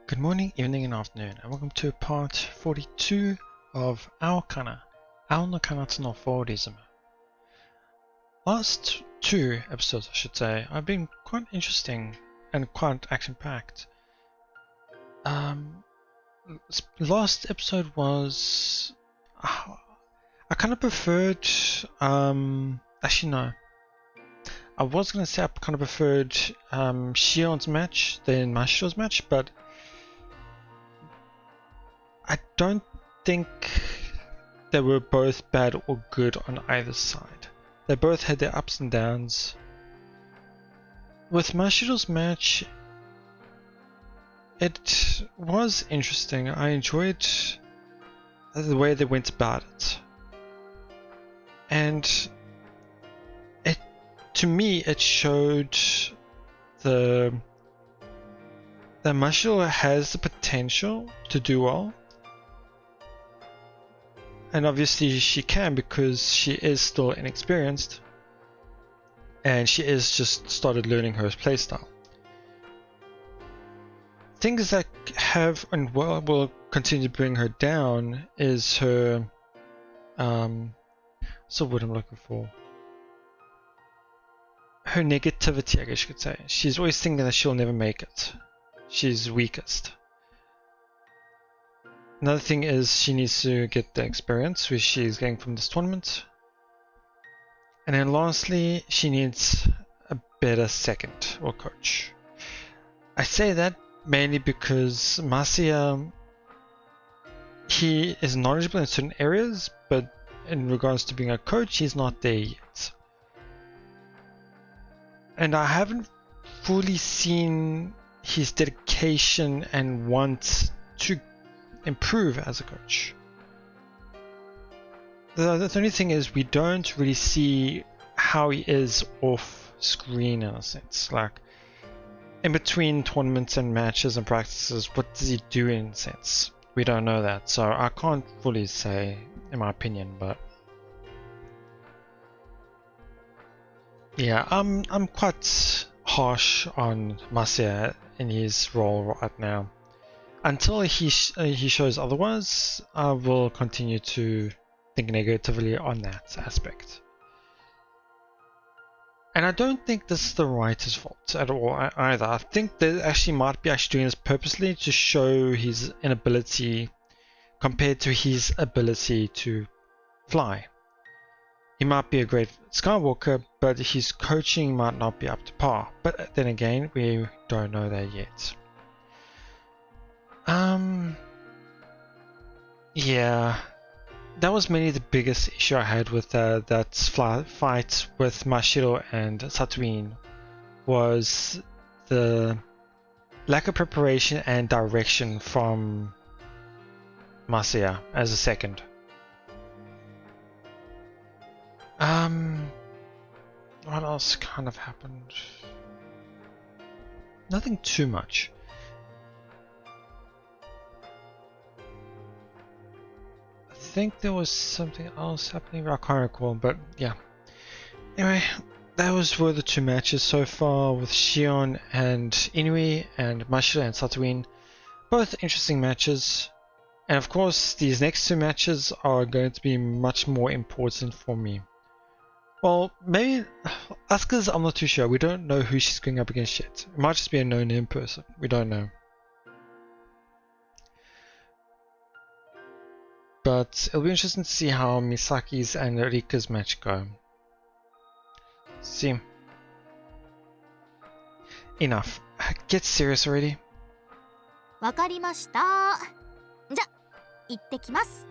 Good morning, evening, and afternoon, and welcome to part 42 of Aokana, 蒼の彼方のフォーリズム. Last two episodes, I should say, have been quite interesting and quite action-packed. Last episode was... I kind of preferred... actually, no. I was going to say I kind of preferred Shion's match than Mashiro's match, but I don't think they were both bad or good on either side. They both had their ups and downs. With Mashiro's match, it was interesting. I enjoyed the way they went about it. And to me, it showed that Mashiro has the potential to do well. And obviously she can, because she is still inexperienced and she is just started learning her playstyle. Things that have and will continue to bring her down is her so what I'm looking for. Her negativity, I guess you could say. She's always thinking that she'll never make it. She's weakest. Another thing is she needs to get the experience which she's getting from this tournament. And then lastly, she needs a better second or coach. I say that mainly because Masiya, he is knowledgeable in certain areas, but in regards to being a coach, he's not there yet. And I haven't fully seen his dedication and want to improve as a coach. The only thing is we don't really see how he is off screen, in a sense. Like in between tournaments and matches and practices, what does he do in a sense? We don't know that, so I can't fully say in my opinion, but yeah, I'm quite harsh on Masiya in his role right now. Until he shows otherwise, I will continue to think negatively on that aspect. And I don't think this is the writer's fault at all either. I think they actually might be doing this purposely to show his inability compared to his ability to fly. He might be a great skywalker, but his coaching might not be up to par. But then again, we don't know that yet. Yeah, that was mainly the biggest issue I had with that fight with Mashiro and SunaeVN, was the lack of preparation and direction from Masiya as a second. What else kind of happened? Nothing too much. I think there was something else happening, I can't recall, but yeah. Anyway, those were the two matches so far with Shion and Inui, and Mashiro and SunaeVN. Both interesting matches. And of course, these next two matches are going to be much more important for me. Well, maybe Asuka's, I'm not too sure. We don't know who she's going up against yet. It might just be a no-name person. We don't know. But it'll be interesting to see how Misaki's and Rika's match go. See. Enough. Get serious already. わかりました。じゃ、行ってきます。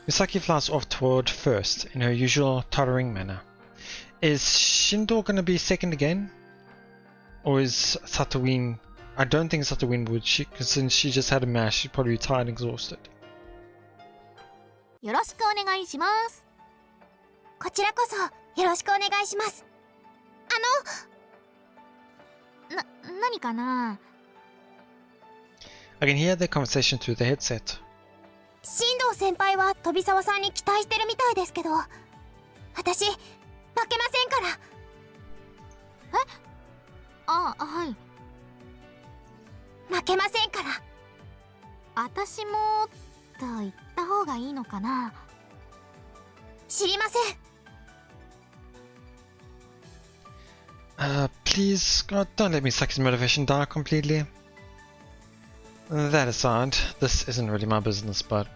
Misaki flies off toward first in her usual tottering manner. Is Shindo gonna be second again? Or is SunaeVN? I don't think SunaeVN would, because since she just had a match, she'd probably be tired and exhausted. よろしくお願いします。こちらこそよろしくお願いします。何かな？ I can hear their conversation through the headset. 進藤先輩は飛沢さんに期待してるみたいですけど、私負けませんから。え？あ、はい。負けませんから。私もと言った方がいいのかな。知りません。Please, God, don't let Misaki's motivation die completely. That aside, this isn't really my business, but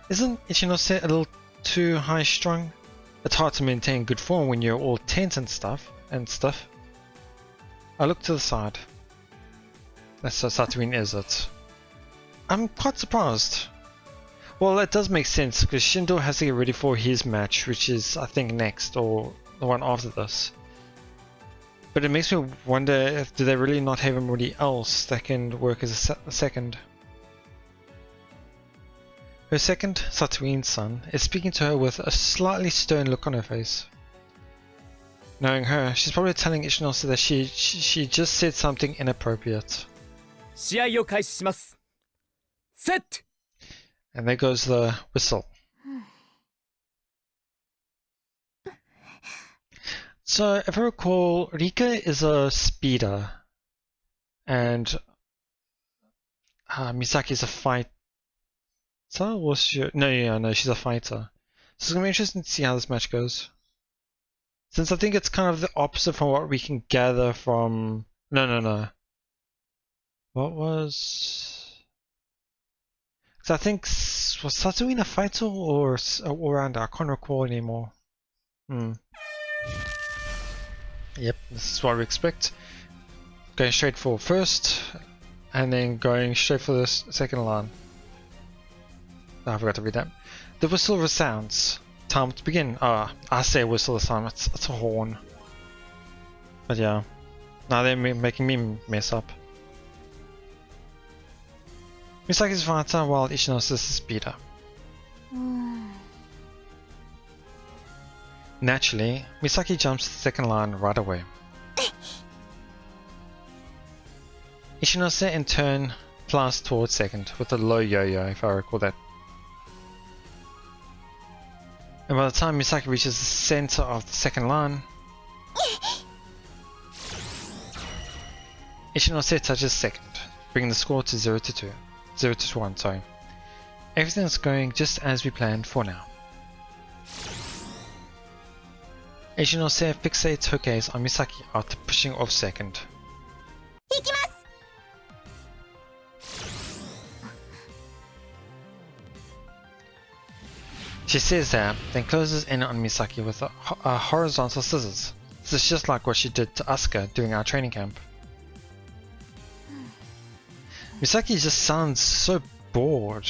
isn't Ichinose a little too high-strung? It's hard to maintain good form when you're all tense and stuff. I look to the side. That's so Satuin, is it? I'm quite surprised. Well, that does make sense, because Shindo has to get ready for his match, which is, I think, next, or the one after this. But it makes me wonder if do they really not have anybody else that can work as a second. Her second, Satuin's son, is speaking to her with a slightly stern look on her face. Knowing her, she's probably telling Ichinose that she just said something inappropriate. 試合を開始します。Set! And there goes the whistle. So, if I recall, Rika is a speeder, and Misaki is a fighter. Was she? No, she's a fighter. So it's gonna be interesting to see how this match goes. Since I think it's kind of the opposite from what we can gather from. No. What was? Because I think was Satuin a fighter or all-rounder? I can't recall anymore. Yep, this is what we expect. Going straight for first, and then going straight for the second line. Oh, I forgot to read that. The whistle resounds. Time to begin. I say whistle this time. It's a horn. But yeah, now they're making me mess up. Misaki's fighter while Ichinose is speeder. Naturally, Misaki jumps to the second line right away. Ichinose in turn flies towards second with a low yo-yo, if I recall that. And by the time Misaki reaches the center of the second line, Ichinose touches second, bringing the score to 0-2. 0-1, sorry. Everything's going just as we planned for now. Ichinose fixates her gaze on Misaki after pushing off second. She says that, then closes in on Misaki with a horizontal scissors. This is just like what she did to Asuka during our training camp. Misaki just sounds so bored.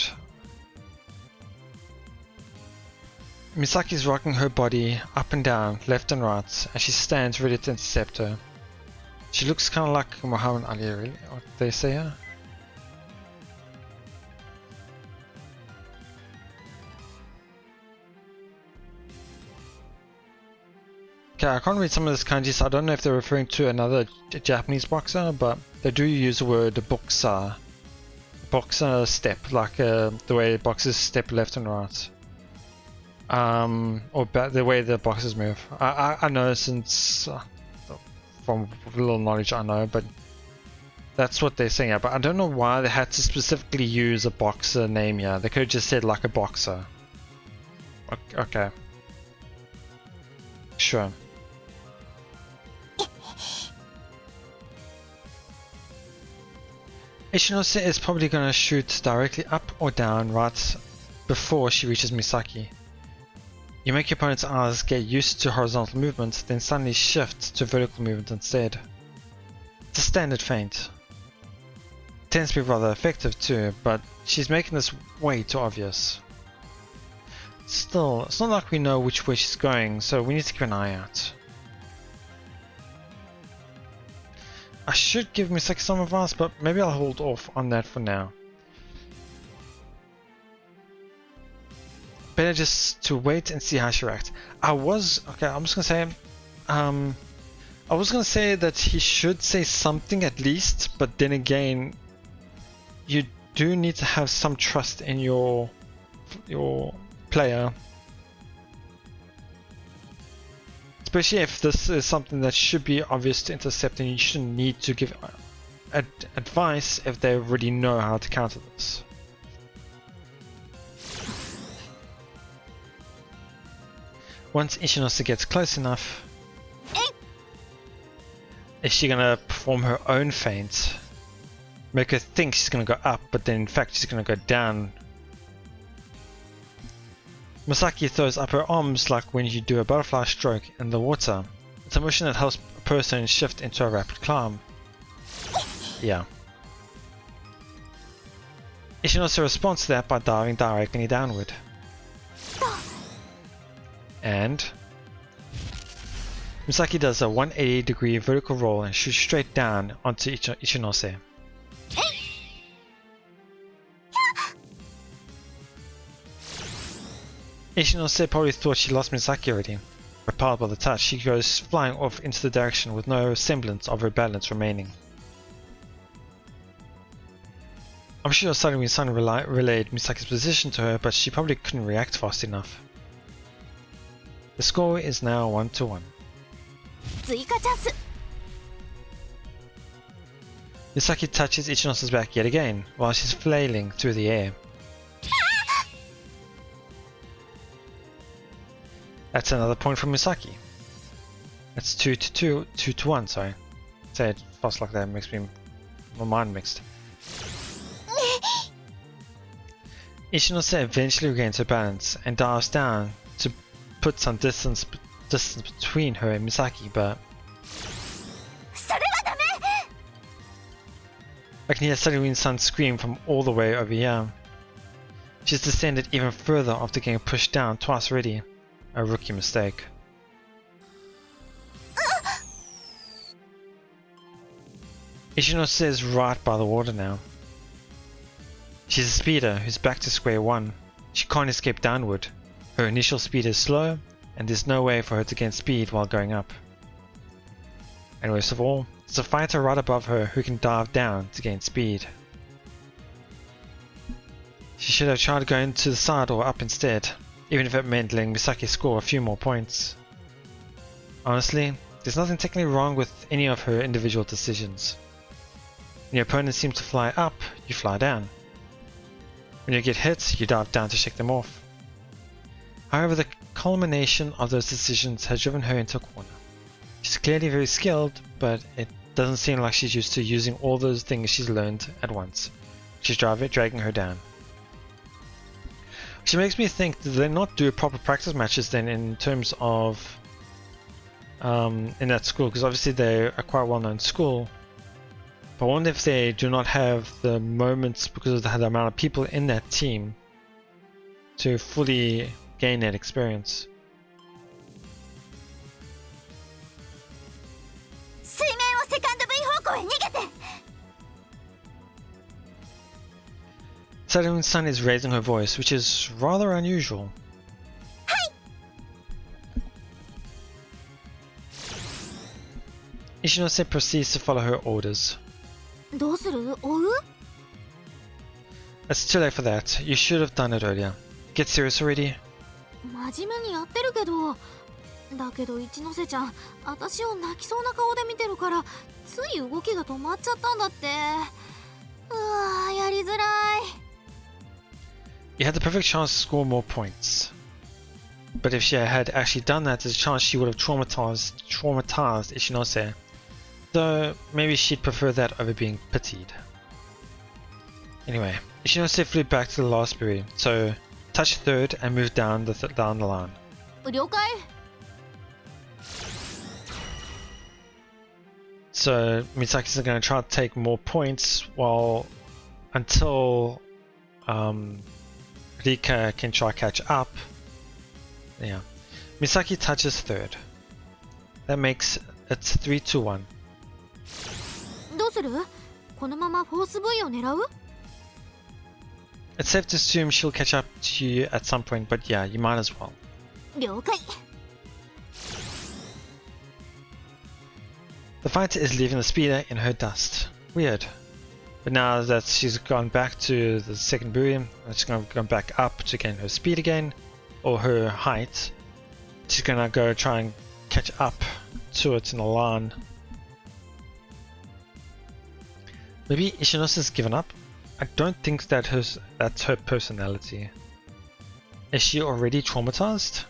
Misaki's rocking her body up and down, left and right, as she stands ready to intercept her. She looks kind of like Muhammad Ali, really, what they say here. Okay, I can't read some of this kanji, so I don't know if they're referring to another Japanese boxer, but they do use the word boxer. Boxer step, like the way boxers step left and right. Or the way the boxers move. I know since, from little knowledge I know, but that's what they're saying here. But I don't know why they had to specifically use a boxer name here. They could have just said like a boxer. Okay. Sure. Ichinose is probably going to shoot directly up or down right before she reaches Misaki. You make your opponent's eyes get used to horizontal movement, then suddenly shift to vertical movement instead. It's a standard feint. It tends to be rather effective too, but she's making this way too obvious. Still, it's not like we know which way she's going, so we need to keep an eye out. I should give Misaki some advice, but maybe I'll hold off on that for now. Better just to wait and see how she reacts. I'm just gonna say, I was gonna say that he should say something at least, but then again, you do need to have some trust in your player. Especially if this is something that should be obvious to intercept and you shouldn't need to give advice if they already know how to counter this. Once Ichinose gets close enough, is she gonna perform her own feint? Make her think she's gonna go up, but then in fact she's gonna go down. Misaki throws up her arms like when you do a butterfly stroke in the water. It's a motion that helps a person shift into a rapid climb. Yeah. Ichinose responds to that by diving directly downward. And Misaki does a 180-degree vertical roll and shoots straight down onto Ichinose. Ichinose probably thought she lost Misaki already. Repelled by the touch, she goes flying off into the direction with no semblance of her balance remaining. I'm sure SunaeVN relayed Misaki's position to her, but she probably couldn't react fast enough. The score is now 1-1. 追加チャンス。 Misaki touches Ichinose's back yet again, while she's flailing through the air. That's another point from Misaki. It's 2-1, sorry. Say it fast like that makes my mind mixed. Ichinose eventually regains her balance and dives down to put some distance between her and Misaki, but I can hear SunaeVN scream from all the way over here. She's descended even further after getting pushed down twice already. A rookie mistake. Ichinose is right by the water now. She's a speeder who's back to square one. She can't escape downward. Her initial speed is slow, and there's no way for her to gain speed while going up. And worst of all, there's a fighter right above her who can dive down to gain speed. She should have tried going to the side or up instead, even if it meant letting Misaki score a few more points. Honestly, there's nothing technically wrong with any of her individual decisions. When your opponent seems to fly up, you fly down. When you get hit, you dive down to shake them off. However, the culmination of those decisions has driven her into a corner. She's clearly very skilled, but it doesn't seem like she's used to using all those things she's learned at once. She's dragging her down. Which makes me think, did they not do proper practice matches then in terms of in that school? Because obviously they're a quite well-known school. But I wonder if they do not have the moments because of the amount of people in that team to fully gain that experience. SunaeVN is raising her voice, which is rather unusual. Ichinose proceeds to follow her orders. どうする？追う？ It's too late for that. You should have done it earlier. Get serious already. 真面目にやってるけど、だけど一ノ瀬ちゃん、私を泣きそうな顔で見てるから、つい動きが止まっちゃったんだって。うわー、やりづらい。You had the perfect chance to score more points. But if she had actually done that, there's a chance she would have traumatized Ichinose. Though, maybe she'd prefer that over being pitied. Anyway, Ichinose flew back to the last berry, so touch third and move down the line. 了解。 So Misaki's going to try to take more points until Rika can try catch up. Yeah, Misaki touches third. That makes it 3-1. どうする？このままフォース V を狙う？ It's safe to assume she'll catch up to you at some point, but yeah, you might as well. 了解。 The fighter is leaving the speeder in her dust. Weird. But now that she's gone back to the second buoy, she's going to go back up to gain her speed again, or her height. She's going to go try and catch up to it in the line. Maybe Ishinosu's given up? I don't think that's her personality. Is she already traumatized?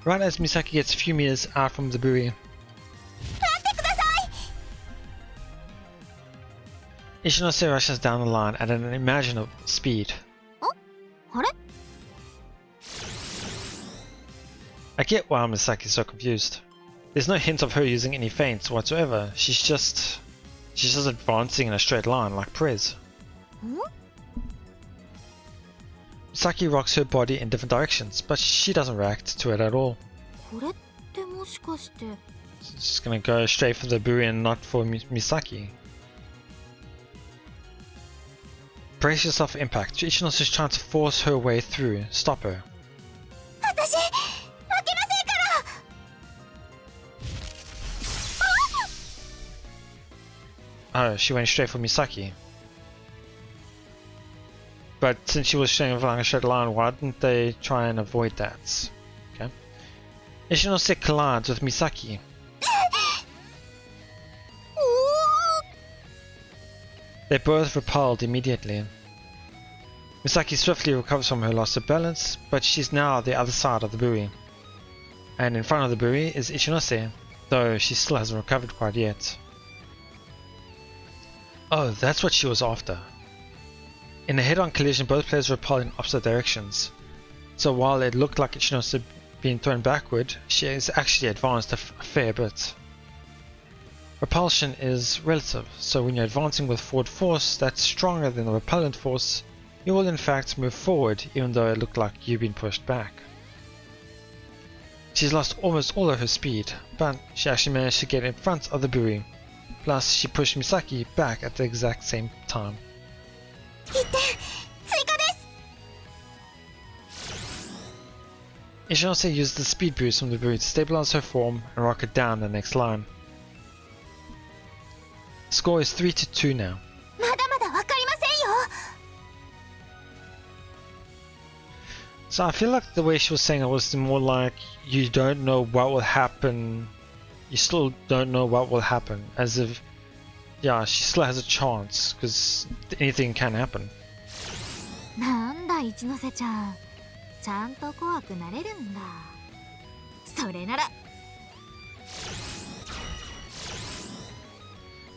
Right as Misaki gets a few meters out from the buoy, Ishinose rushes down the line at an unimaginable speed. I get why Misaki's so confused. There's no hint of her using any feints whatsoever. She's just advancing in a straight line like Prez. Misaki rocks her body in different directions, but she doesn't react to it at all. She's gonna go straight for the buoy and not for Misaki. Brace yourself for impact. Ichinose is trying to force her way through. Stop her. Oh, she went straight for Misaki. But since she was staying along a straight line, why didn't they try and avoid that? Okay. Ishinose collides with Misaki. They both repelled immediately. Misaki swiftly recovers from her loss of balance, but she's now the other side of the buoy. And in front of the buoy is Ichinose, though she still hasn't recovered quite yet. Oh, that's what she was after. In a head-on collision, both players repelled in opposite directions. So while it looked like Ichinose being thrown backward, she has actually advanced a fair bit. Repulsion is relative, so when you're advancing with forward force that's stronger than the repellent force, you will in fact move forward even though it looked like you've been pushed back. She's lost almost all of her speed, but she actually managed to get in front of the buoy. Plus, she pushed Misaki back at the exact same time. Ishinose used the speed boost from the buoy to stabilize her form and rocket down the next line. Score is 3-2 now. So I feel like the way she was saying it was more like you don't know what will happen. You still don't know what will happen, as if, yeah, she still has a chance because anything can happen.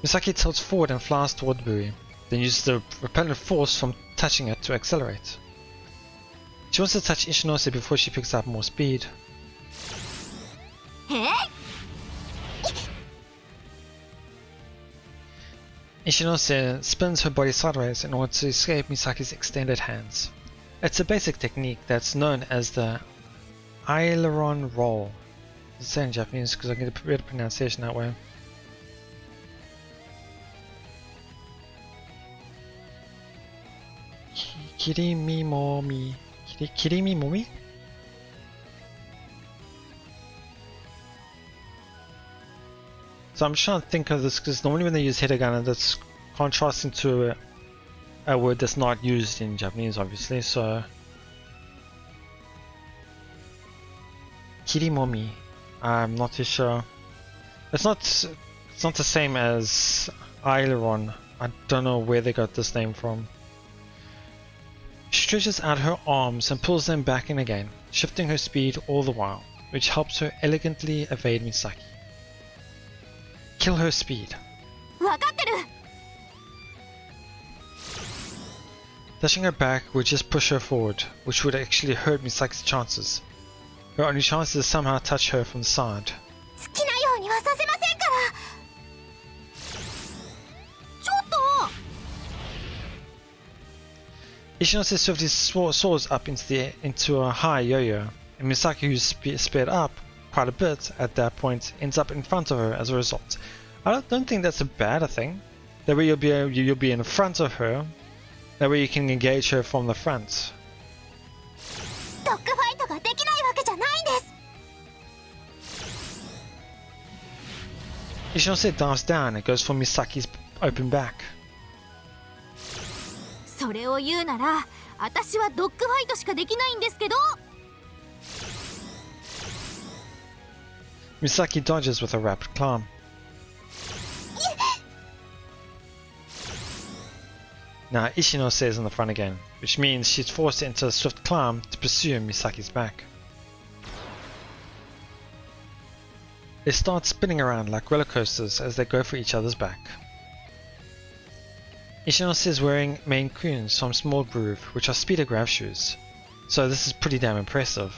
Misaki tilts forward and flies toward the buoy, then uses the repellent force from touching it to accelerate. She wants to touch Ishinose before she picks up more speed. Ishinose spins her body sideways in order to escape Misaki's extended hands. It's a basic technique that's known as the aileron roll. I'll say it in Japanese because I get a better pronunciation that way. Kirimi-momi. Kirimi-momi? So I'm trying to think of this because normally when they use hiragana, that's contrasting to a word that's not used in Japanese, obviously. So kirimomi, I'm not too sure. It's not the same as aileron. I don't know where they got this name from. She stretches out her arms and pulls them back in again, shifting her speed all the while, which helps her elegantly evade Misaki. Kill her speed. Touching her back would just push her forward, which would actually hurt Misaki's chances. Her only chance is to somehow touch her from the side. Ishinose swiftly soars up into a high yo-yo, and Misaki, who's sped up quite a bit at that point, ends up in front of her as a result. I don't think that's a bad thing. That way you'll be in front of her. That way you can engage her from the front. Ishinose dives down and goes for Misaki's open back. Misaki dodges with a rapid climb. Now Ishinose is on the front again, which means she's forced into a swift climb to pursue Misaki's back. They start spinning around like roller coasters as they go for each other's back. Ishinose is wearing main kuns from Small Groove, which are speeder grab shoes, so this is pretty damn impressive.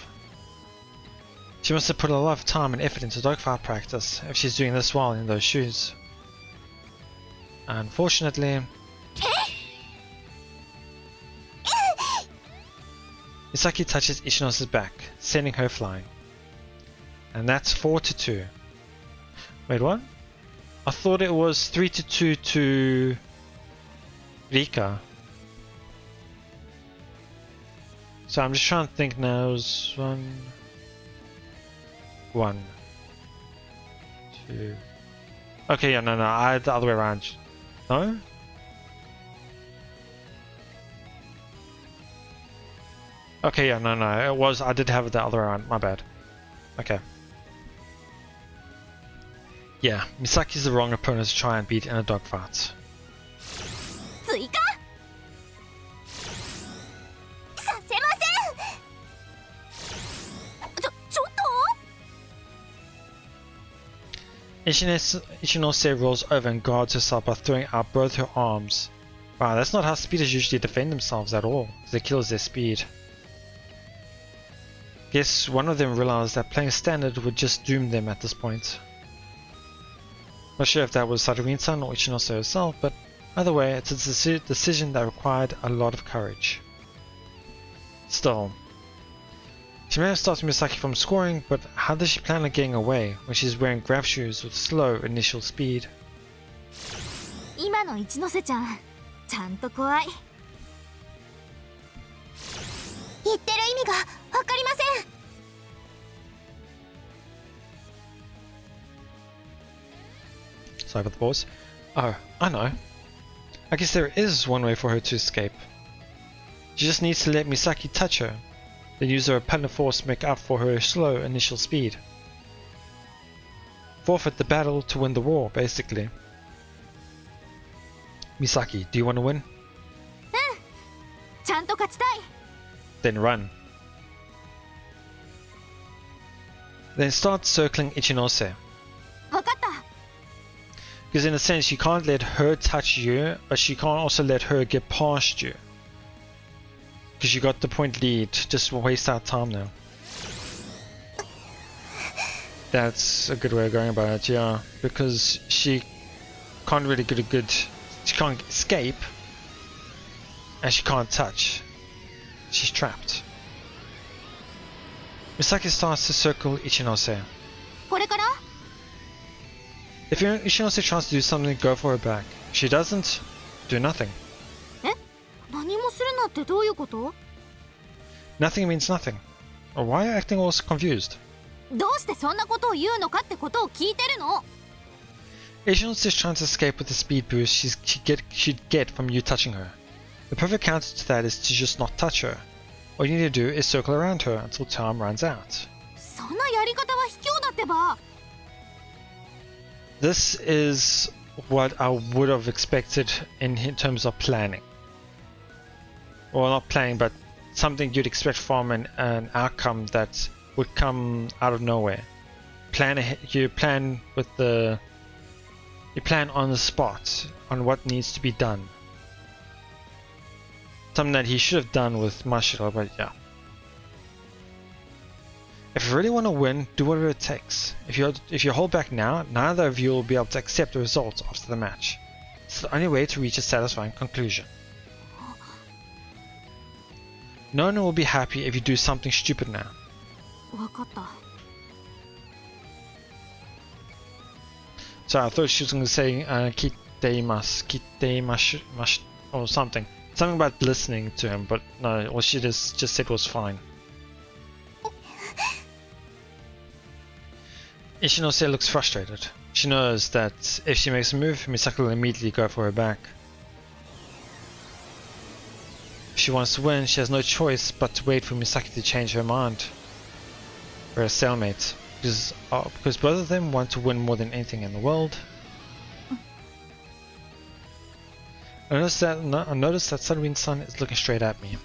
She must have put a lot of time and effort into dogfight practice if she's doing this well in those shoes. Unfortunately, Misaki touches Ishinose's back, sending her flying. And that's 4-2. Wait, what? I thought it was 3-2 to Rika. So I'm just trying to think now. It was 1, 2. Okay, yeah, no, I had the other way around. No? Okay, yeah, no, it was. I did have it the other way around. My bad. Okay. Yeah, Misaki's the wrong opponent to try and beat in a dogfight. 追加させません。ちょっと Ishinose rolls over and guards herself by throwing out both her arms. Wow, that's not how speeders usually defend themselves at all. They kill their speed. Guess one of them realized that playing standard would just doom them at this point. Not sure if that was Sadarin-san or Ishinose herself, but either way, it's a decision that required a lot of courage. Still, she may have stopped Misaki from scoring, but how does she plan on getting away when she's wearing grab shoes with slow initial speed? 今の一ノ瀬ちゃん、ちゃんと怖い。言ってる意味がわかりません。Sorry about the pause. Oh, I know. I guess there is one way for her to escape. She just needs to let Misaki touch her, then use her repellent force to make up for her slow initial speed. Forfeit the battle to win the war, basically. Misaki, do you want to win? ちゃんと勝ちたい。 Then run. Then start circling Ichinose. わかった。 Because in a sense, you can't let her touch you, but she can't also let her get past you. Because you got the point lead, just waste our time now. That's a good way of going about it, yeah. Because she can't really get a good... She can't escape. And she can't touch. She's trapped. Misaki starts to circle Ichinose. これから？ If Ichinose tries to do something, go for her back. If she doesn't, do nothing. え？何もするなってどういうこと？ Nothing means nothing. Or why are you acting all confused? どうしてそんなことを言うのかってことを聞いてるの。 Ichinose is trying to escape with the speed boost she'd get from you touching her. The perfect counter to that is to just not touch her. All you need to do is circle around her until time runs out. そんなやり方は卑怯だってば。 This is what I would have expected in terms of planning. Well, not planning, but something you'd expect from an outcome that would come out of nowhere. You plan on the spot on what needs to be done. Something that he should have done with Mashiro, but yeah. If you really want to win, do whatever it takes. If you hold back now, neither of you will be able to accept the results after the match. It's the only way to reach a satisfying conclusion. No one will be happy if you do something stupid now. わかった。 So I thought she was going to say kiteimasu, or something. Something about listening to him, but no, what she just said was fine. Ishinose looks frustrated. She knows that if she makes a move, Misaki will immediately go for her back. If she wants to win, she has no choice but to wait for Misaki to change her mind. We're a stalemate, because both of them want to win more than anything in the world. I noticed that SunaeVN's son is looking straight at me.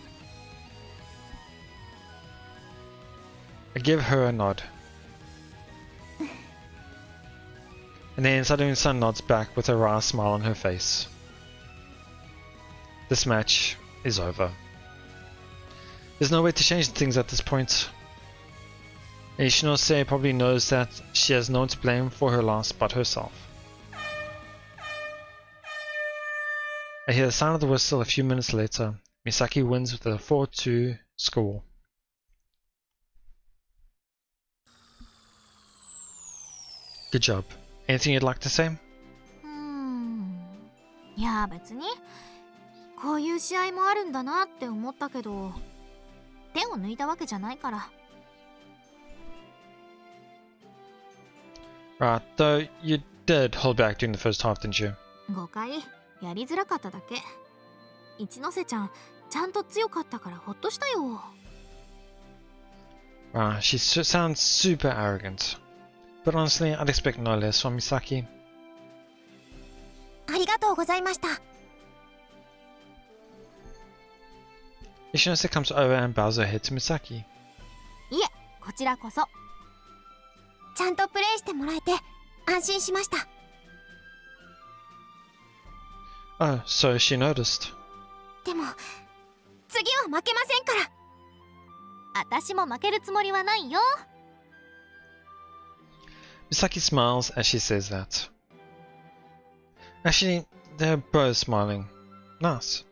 I give her a nod. And then SunaeVN's son nods back with a wry smile on her face. This match is over. There's no way to change things at this point. Ishinose probably knows that she has no one to blame for her loss but herself. I hear the sound of the whistle a few minutes later. Misaki wins with a 4-2 score. Good job. Anything you'd like to say? いや別にこういう試合もあるんだなって思ったけど手を抜いたわけじゃないから。Right, though you did hold back during the first half, didn't you? 誤解やりづらかっただけ。一ノ瀬ちゃんちゃんと強かったからほっとしたよ。Wow, she sounds super arrogant. But honestly, I'd expect no less from Misaki. ありがとうございました。 Ishinose comes over and bows her head to Misaki. いえこちらこそ。ちゃんとプレイしてもらえて安心しました。 Oh, so she noticed. でも次は負けませんから。私も負けるつもりはないよ。 Misaki smiles as she says that. Actually, they're both smiling. Nice.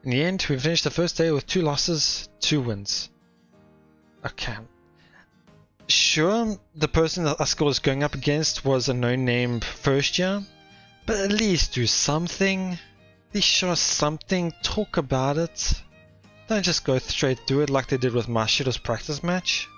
In the end, we finished the first day with 2 losses, 2 wins. Okay. Sure, the person that Asuka was going up against was a no-name first year, but at least do something. At least show us something, talk about it. Don't just go straight through it like they did with Mashiro's practice match.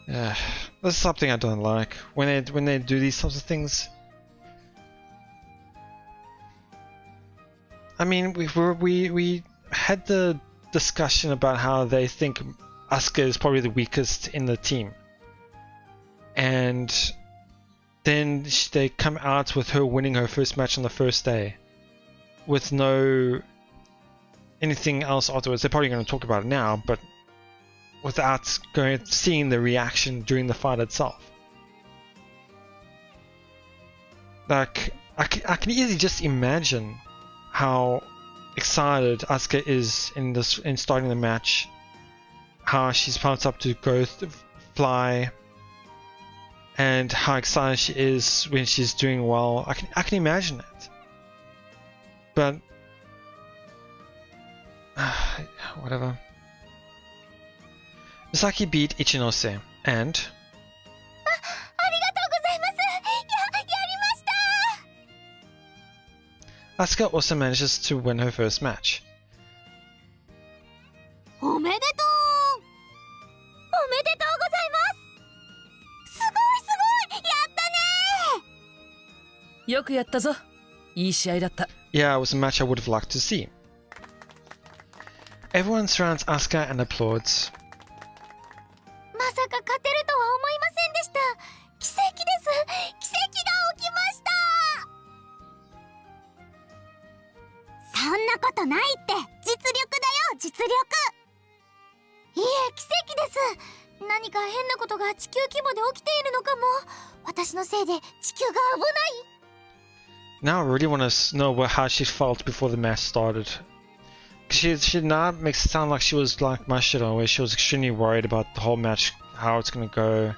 This is something I don't like when they do these sorts of things. I mean, we had the discussion about how they think Asuka is probably the weakest in the team, and then they come out with her winning her first match on the first day, with no anything else afterwards. They're probably going to talk about it now, but without seeing the reaction during the fight itself. Like, I can easily just imagine how excited Asuka is in starting the match, how she's pumped up to go fly, and how excited she is when she's doing well. I can imagine it, but whatever. Misaki beat Ichinose and ありがとうございます。やりました。 Asuka also manages to win her first match. おめでとう。おめでとうございます。すごいすごい。やったね。よくやったぞ。いい試合だった。 Yeah, it was a match I would have liked to see. Everyone surrounds Asuka and applauds. まさか勝てるとは思いませんでした。奇跡です。奇跡が起きました。そんなことないって。実力だよ、実力。いえ、奇跡です。何か変なことが地球規模で起きているのかも。私のせいで地球が危ない。 Now I really want to know how she felt before the match started. She now makes it sound like she was like Mashiro, where she was extremely worried about the whole match, how it's gonna go.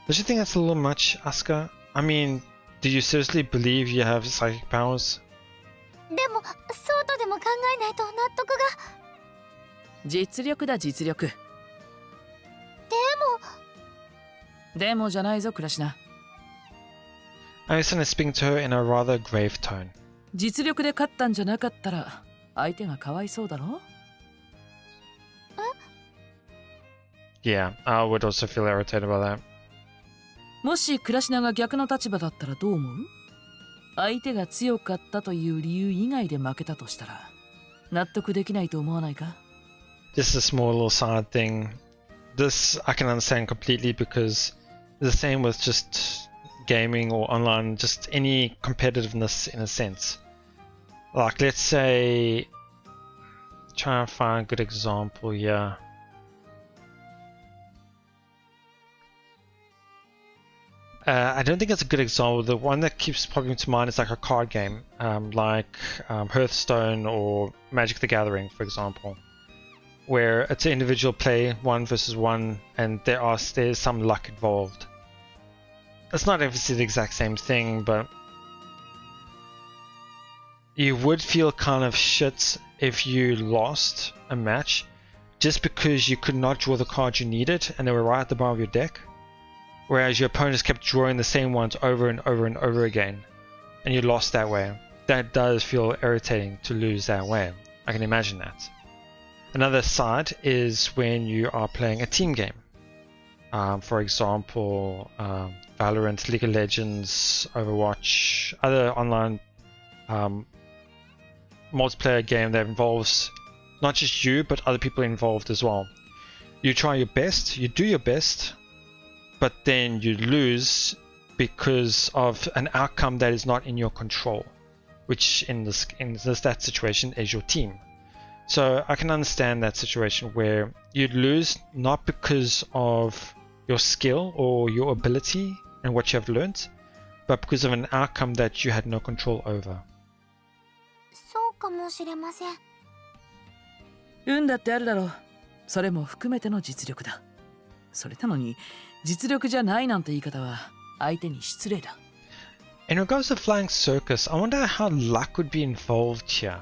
Don't you think that's a little much, Asuka? I mean, do you seriously believe you have psychic powers? でも、そうとでも考えないと納得が。実力だ実力。でもじゃないぞクラシナ。Aokana is speaking to her in a rather grave tone. 実力で勝ったんじゃなかったら相手がかわいそうだろ。Yeah, I would also feel irritated about that. もしクラシナが逆の立場だったらどう思う？相手が強かったという理由以外で負けたとしたら納得できないと思わないか？ just a small little side thing. This I can understand completely because the same with just gaming or online, just any competitiveness in a sense. Like let's say, try and find a good example here. I don't think it's a good example. The one that keeps popping to mind is like a card game, like Hearthstone or Magic the Gathering, for example, where it's an individual play, 1 versus 1, and there's some luck involved. It's not obviously the exact same thing, but you would feel kind of shit if you lost a match just because you could not draw the cards you needed and they were right at the bottom of your deck. Whereas your opponents kept drawing the same ones over and over and over again, and you lost that way. That does feel irritating to lose that way. I can imagine that. Another side is when you are playing a team game. For example, Valorant, League of Legends, Overwatch, other online multiplayer game that involves not just you, but other people involved as well. You try your best, you do your best, but then you lose because of an outcome that is not in your control, which in that situation is your team. So I can understand that situation where you'd lose not because of your skill or your ability and what you have learned, but because of an outcome that you had no control over. そうかもしれません。運だってあるだろう。それも含めての実力だ。それなのに実力じゃないなんて言い方は相手に失礼だ。In regards to Flying Circus, I wonder how luck would be involved here.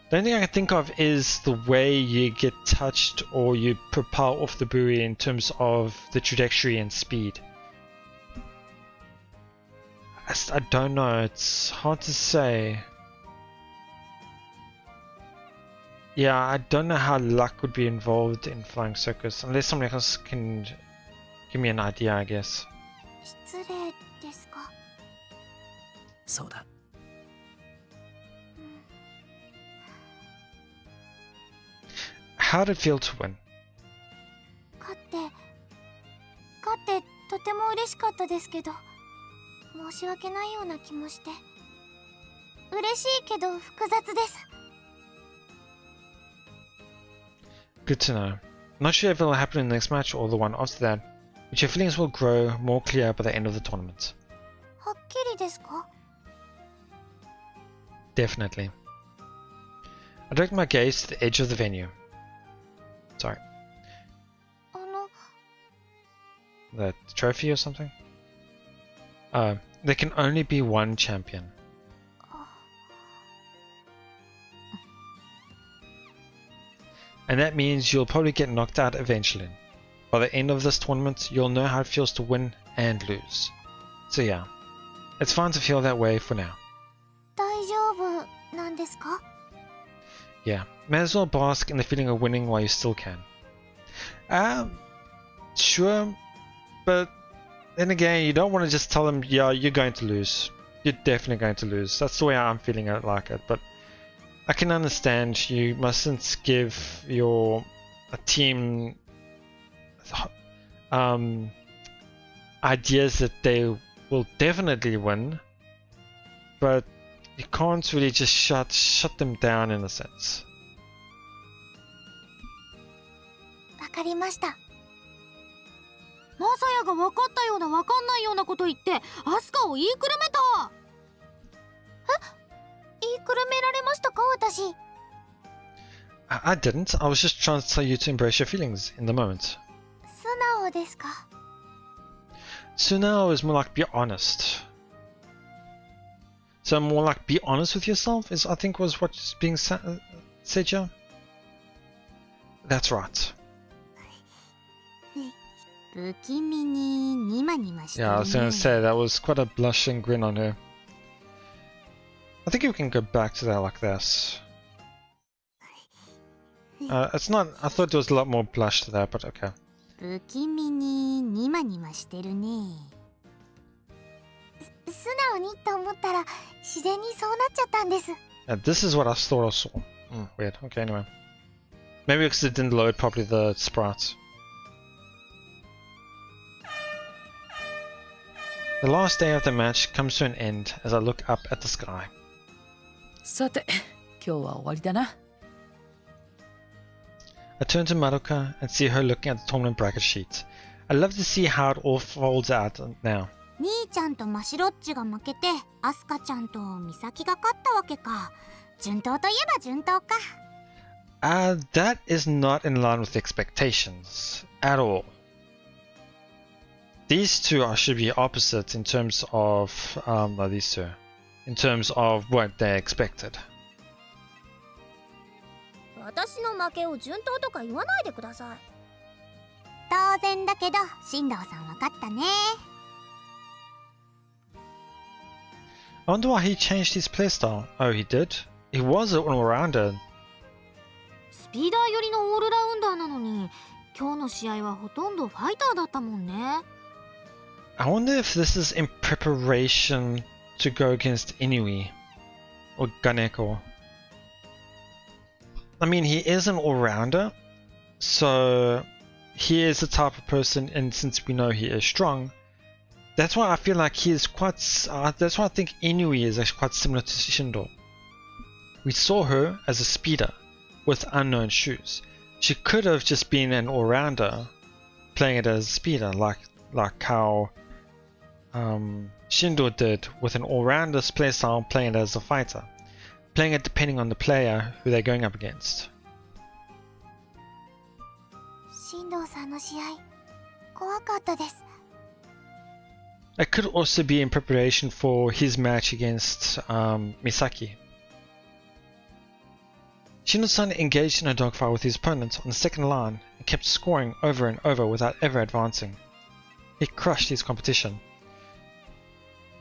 The only thing I can think of is the way you get touched or you propel off the buoy in terms of the trajectory and speed. I don't know, it's hard to say. Yeah, I don't know how luck would be involved in Flying Circus, unless somebody else can give me an idea, I guess. 失礼ですか？そうだ。How did it feel to win? 勝ってとても嬉しかったですけど、申し訳ないような気もして。嬉しいけど複雑です。Good to know. Not sure if it will happen in the next match or the one after that, but your feelings will grow more clear by the end of the tournament. はっきりですか？ Definitely. I directed my gaze to the edge of the venue. Sorry. The trophy or something? There can only be one champion. And that means you'll probably get knocked out eventually. By the end of this tournament, you'll know how it feels to win and lose. So yeah, it's fine to feel that way for now. 大丈夫なんですか？ Yeah, may as well bask in the feeling of winning while you still can. Sure, but then again, you don't want to just tell them, yeah, you're going to lose. You're definitely going to lose. That's the way I'm feeling like it, but I can understand you mustn't give your team ideas that they will definitely win, but you can't really just shut them down in a sense. わかりました。マサヤが分かったような分かんないようなこと言ってアスカを言いくるめた。言いくるめられましたか、私？ I didn't. I was just trying to tell you to embrace your feelings in the moment. 素直ですか？ Sunao is more like be honest. So more like be honest with yourself is I think was what's being said here. That's right. 不気味にニマニマしてるね。 Yeah, I was gonna say that was quite a blushing grin on her. I think we can go back to that like this. It's not. I thought there was a lot more blush to that, but okay. 不気味にニマニマしてるね。素直にと思ったら自然にそうなっちゃったんです。This is what I thought I saw. Weird. Okay, anyway. Maybe because it didn't load properly the sprites. The last day of the match comes to an end as I look up at the sky. さて、今日は終わりだな。I turn to Madoka and see her looking at the tournament bracket sheet. I love to see how it all folds out now. 兄ちゃんとマシロッチが負けて、アスカちゃんとミサキが勝ったわけか。順当といえば順当か。That is not in line with expectations at all. These two should be opposites in terms of these two, in terms of what they expected. 私の負けを順当とか言わないでください。当然だけど、進藤さん分かったね。I wonder why he changed his playstyle. Oh, he did? He was an all-rounder. スピーダー寄りのオールラウンダーなのに、今日の試合はほとんどファイターだったもんね。I wonder if this is in preparation to go against Inui or Ganeko. I mean, he is an all-rounder, so he is the type of person, and since we know he is strong, that's why I feel like he is quite. That's why I think Inui is actually quite similar to Shindo. We saw her as a speeder with unknown shoes. She could have just been an all-rounder, playing it as a speeder, like how Shindo did with an all-rounder playstyle, playing it as a fighter, playing it depending on the player who they're going up against. 進藤さんの試合、怖かったです。It could also be in preparation for his match against Misaki. Shindo-san engaged in a dogfight with his opponent on the second line and kept scoring over and over without ever advancing. He crushed his competition.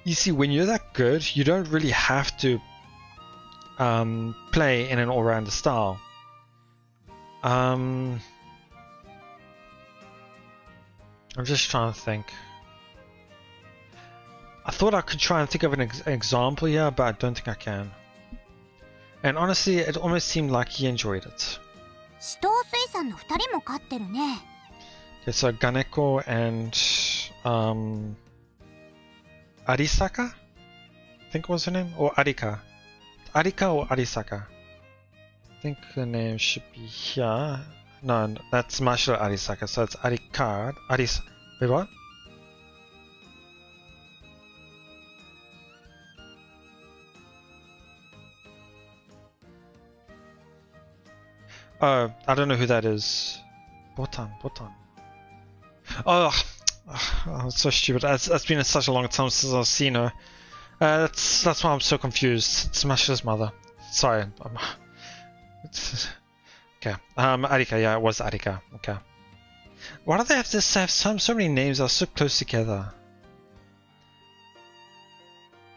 You see, when you're that good, you don't really have to play in an all-rounder style. I'm just trying to think. I thought I could try and think of an example here, but I don't think I can. And honestly, it almost seemed like he enjoyed it. 紫藤水産の2人も勝ってるね。Okay, so Ganeko and Arisaka? I think was her name? Or Arika? Arika or Arisaka? I think the name should be here. No, that's Marshall Arisaka, so it's Arika. Wait, what? Oh, I don't know who that is. Botan. Oh, it's so stupid. It's been such a long time since I've seen her. That's why I'm so confused. It's Masha's mother. Sorry. Okay. Arika. Yeah, it was Arika. Okay. Why do they have to have so many names that are so close together?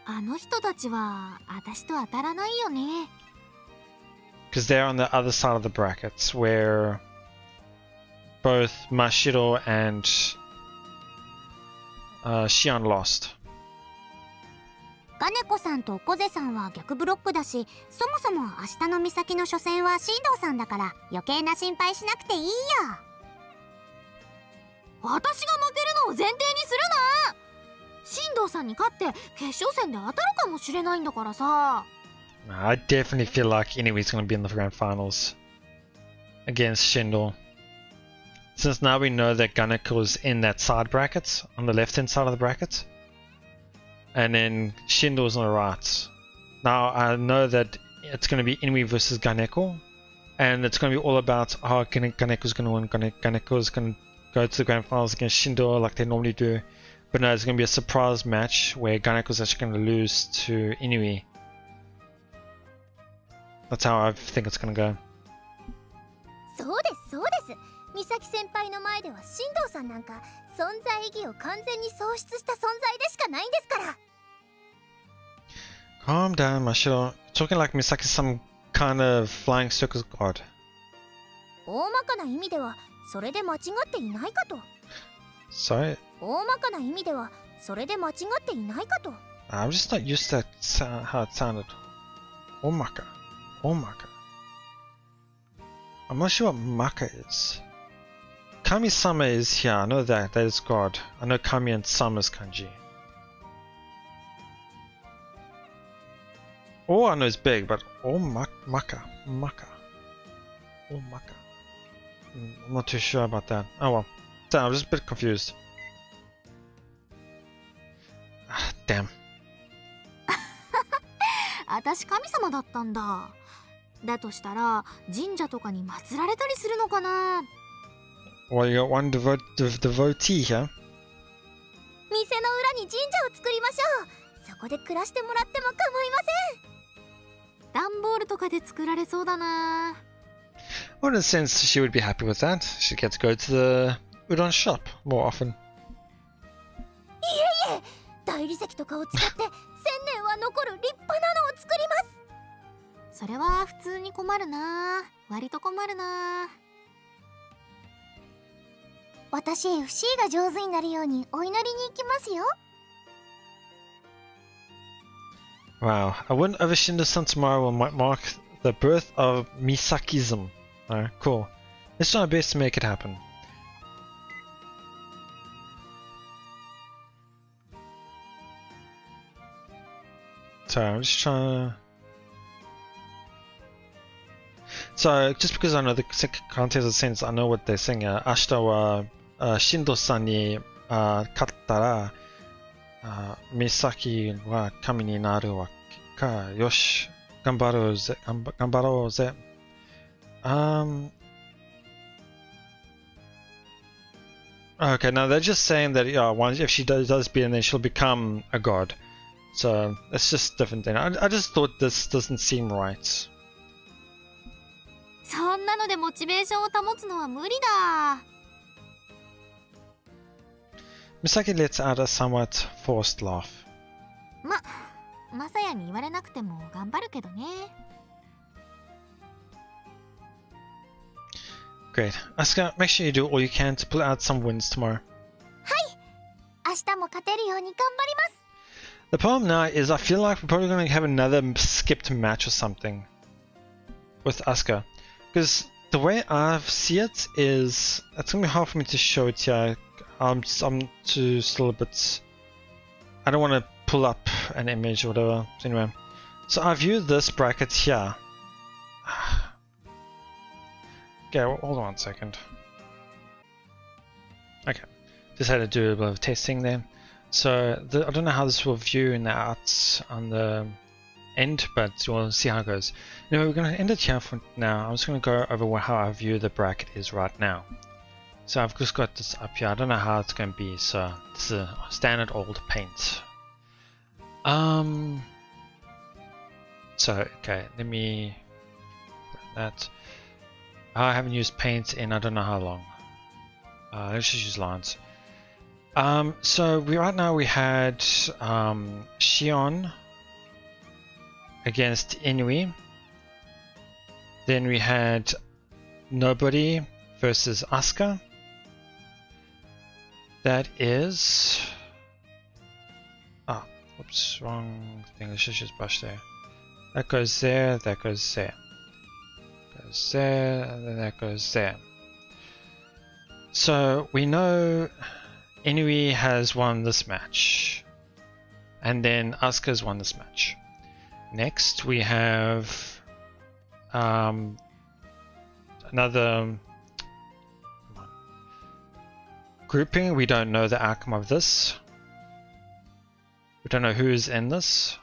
あの人たちは私と当たらないよね。Because they're on the other side of the brackets, where both Mashiro and Shion lost. ガネコさんとコゼさんは逆ブロックだし、そもそも明日の美咲の初戦は進藤さんだから余計な心配しなくていいよ。私が負けるのを前提にするな。進藤さんに勝って決勝戦で当たるかもしれないんだからさ。I definitely feel like Inui's going to be in the grand finals against Shindo. Since now we know that Ganeko is in that side bracket, on the left hand side of the bracket, and then Shindo is on the right. Now I know that it's going to be Inui versus Ganeko, and it's going to be all about how Ganeko's going to win. Ganeko's going to go to the grand finals against Shindo like they normally do, but no, it's going to be a surprise match where Ganeko's actually going to lose to Inui. That's how I think it's gonna go. そうですそうです。美咲先輩の前では進藤さんなんか存在意義を完全に喪失した存在でしかないんですから。Calm down, Mashiro. Talking like Misaki's some kind of flying circus god. 大まかな意味ではそれで間違っていないかと。Sorry? 大まかな意味ではそれで間違っていないかと。I'm just not used to how it sounded. Omaka. I'm not sure what Maka is. Kami-sama is here, I know that, that is God. I know Kami and Sama is kanji. Oh, I know it's big, but oh, Maka. Oh, Maka. I'm not too sure about that. Oh well. Damn, I'm just a bit confused. Ah, damn. 私神様だったんだ。だとしたら神社とかに祀られたりするのかな。Well, you got one devotee here. 店の裏に神社を作りましょう。そこで暮らしてもらっても構いません。段ボールとかで作られそうだな。Well, in a sense, she would be happy with that. She'd get to go to the udon shop more often. いえいえ、大理石とかを使って1000年は残る立派なのを作ります。それは普通に困るな。割と困るな。私、FC が上手になるようにお祈りに行きますよ。Wow, a win over Shindo-san tomorrow will mark the birth of Misakism. Alright, cool. Let's try our best to make it happen. Sorry, I'm just trying to... So, just because I know the context of the sentence, I know what they're saying. Ashita wa Shindo-san ni kattara Misaki wa kami ni naru wa ka. Yoshi, ganbarou ze. Okay, now they're just saying that if she does beat, then she'll become a god. So it's just different thing. I just thought this doesn't seem right. そんなのでモチベーションを保つのは無理だ。Misaki lets out a somewhat forced laugh. まさやに言われなくても頑張るけどね。Great. Asuka, make sure you do all you can to pull out some wins tomorrow. 明日も勝てるように頑張ります。 The problem now is I feel like we're probably going to have another skipped match or something with Asuka. Because the way I see it is, it's going to be hard for me to show it here. I'm too still a bit... I don't want to pull up an image or whatever. So anyway. So I view this bracket here. Okay, well, hold on 1 second. Okay. Just had to do a bit of testing there. So I don't know how this will view in the out on the end, but we'll see how it goes. Anyway, we're going to end it here for now. I'm just going to go over how I view the bracket is right now. So I've just got this up here. I don't know how it's going to be. So this is a standard old paint. So okay, let me that. I haven't used paint in I don't know how long. Let's just use lines. So right now we had Shion against Inui. Then we had Nobody versus Asuka. That is... Ah, oops, wrong thing. Let's just brush there. That goes there, that goes there. Goes there, and then that goes there. So we know Inui has won this match. And then Asuka's won this match. Next we have another grouping. We don't know the outcome of this. We don't know who's in this.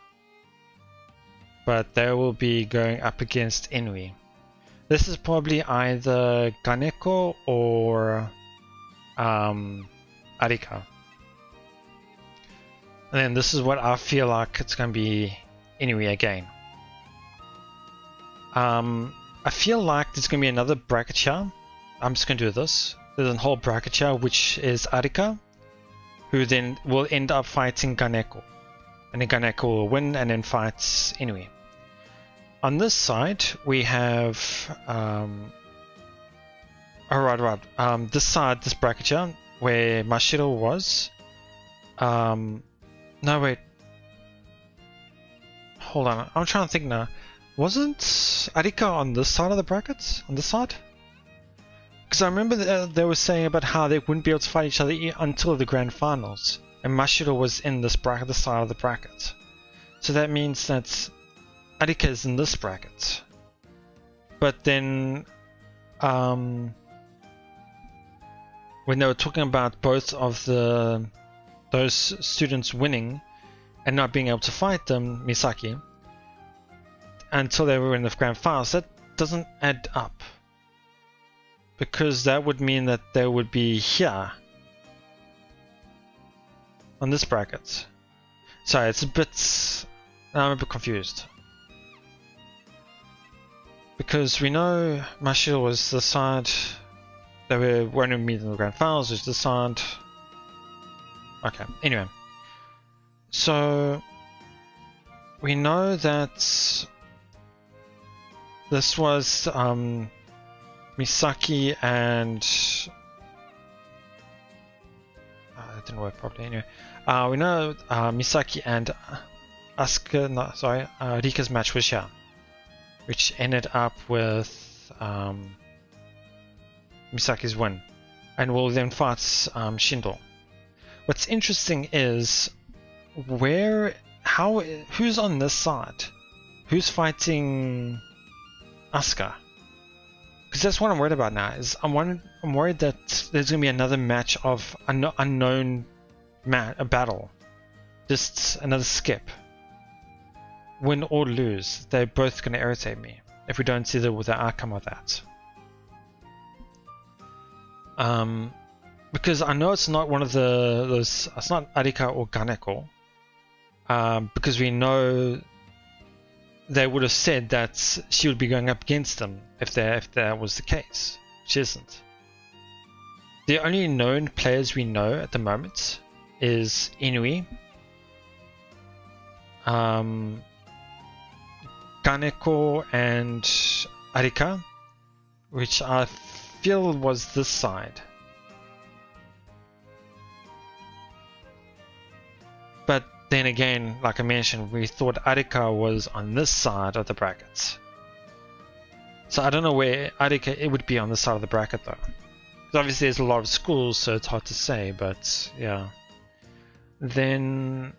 But they will be going up against Inui. This is probably either Ganeko or Arika. And then this is what I feel like it's going to be Inui again. I feel like there's going to be another bracket here. I'm just going to do this. There's a whole bracket here which is Arika, who then will end up fighting Ganeko. And then Ganeko will win and then fights Inui. On this side we have this side, this bracket here, where Mashiro was. No wait. Hold on, I'm trying to think now. Wasn't Arika on this side of the brackets? On this side? Because I remember they were saying about how they wouldn't be able to fight each other until the grand finals, and Mashiro was in this bracket, the side of the bracket. So that means that Arika is in this bracket. But then, when they were talking about both of those students winning and not being able to fight them, Misaki, until they were in the grand finals, that doesn't add up. Because that would mean that they would be here on this bracket. Sorry, I'm a bit confused. Because we know Mashiro was the side that we were going to meet in the grand finals, which is the side. Okay, anyway. So we know that this was Misaki and that didn't work properly anyway. We know Misaki and Rika's match was here, which ended up with Misaki's win, and will then fight Shindo. What's interesting is who's on this side? Who's fighting Asuka? Because that's what I'm worried about now. I'm worried that there's gonna be another match of unknown battle, just another skip. Win or lose, they're both gonna irritate me if we don't see the outcome of that. Because I know it's not one of those. It's not Arika or Kaneko. Because we know they would have said that she would be going up against them if that was the case, which isn't. The only known players we know at the moment is Inui, Kaneko, and Arika, which I feel was this side. But then again, like I mentioned, we thought Arika was on this side of the brackets. So I don't know where Arika would be on this side of the bracket though. Because obviously there's a lot of schools, so it's hard to say, but yeah. Then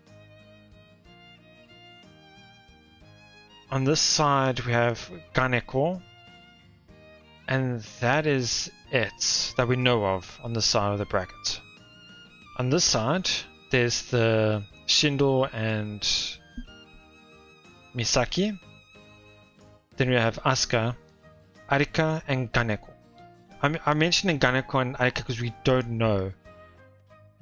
on this side we have Kaneko, and that is it that we know of on this side of the bracket. On this side, there's the Shindo and Misaki. Then we have Asuka, Arika, and Kaneko. I'm mentioning Kaneko and Arika because we don't know.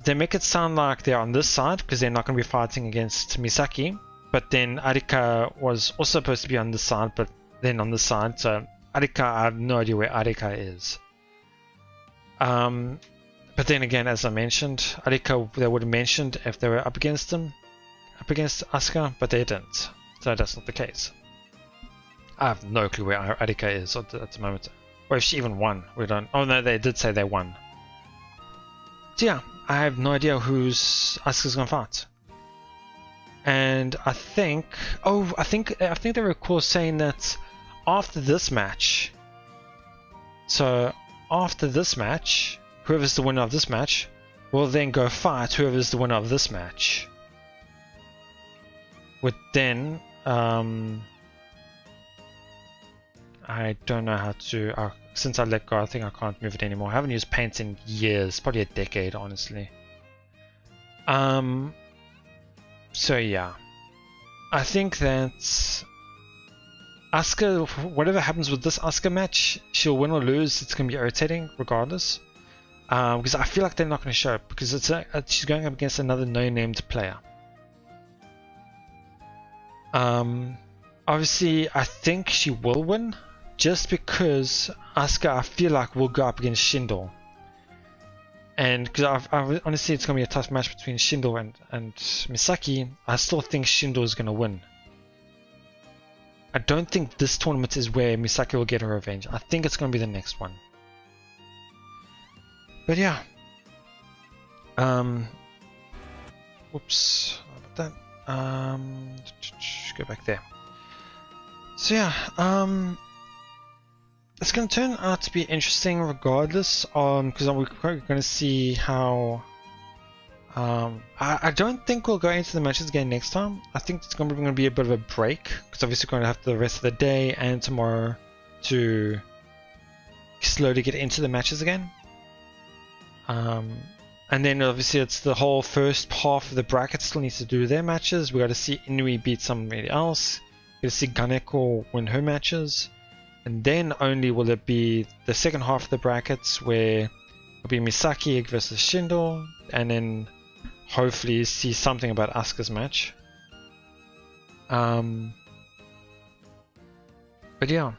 They make it sound like they're on this side because they're not going to be fighting against Misaki. But then Arika was also supposed to be on this side, but then on this side. So Arika, I have no idea where Arika is. But then again, as I mentioned, Arika they would have mentioned if they were up against Asuka, but they didn't. So that's not the case. I have no clue where Arika is at the moment. Or if she even won. We don't. Oh no, they did say they won. So yeah, I have no idea who's Asuka's gonna fight. And I think they recall saying that after this match. So after this match, whoever's the winner of this match will then go fight whoever's the winner of this match. Would then I don't know how to since I let go, I think I can't move it anymore. I haven't used paint in years, probably a decade honestly. So yeah, I think that Asuka, whatever happens with this Asuka match, she'll win or lose, it's going to be irritating regardless. Because I feel like they're not going to show it because she's going up against another no-named player. Obviously, I think she will win just because Asuka, I feel like, will go up against Shindo. And because honestly, it's going to be a tough match between Shindo and Misaki, I still think Shindo is going to win. I don't think this tournament is where Misaki will get her revenge. I think it's going to be the next one. But yeah. Whoops. How about that? Go back there. So yeah. it's going to turn out to be interesting regardless, because we're going to see how. I don't think we'll go into the matches again next time. I think it's going to be a bit of a break, because obviously we're going to have the rest of the day and tomorrow to slowly get into the matches again. And then obviously it's the whole first half of the bracket still needs to do their matches. We got to see Inui beat somebody else. We got to see Ganeko win her matches. And then only will it be the second half of the brackets where it'll be Misaki versus Shindo, and then hopefully see something about Asuka's match. But yeah.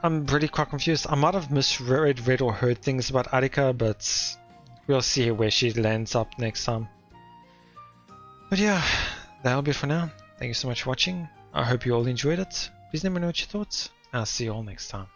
I'm really quite confused. I might have read or heard things about Arika, but we'll see where she lands up next time. But yeah, that'll be for now. Thank you so much for watching. I hope you all enjoyed it. Please let me know what you thought. I'll see you all next time.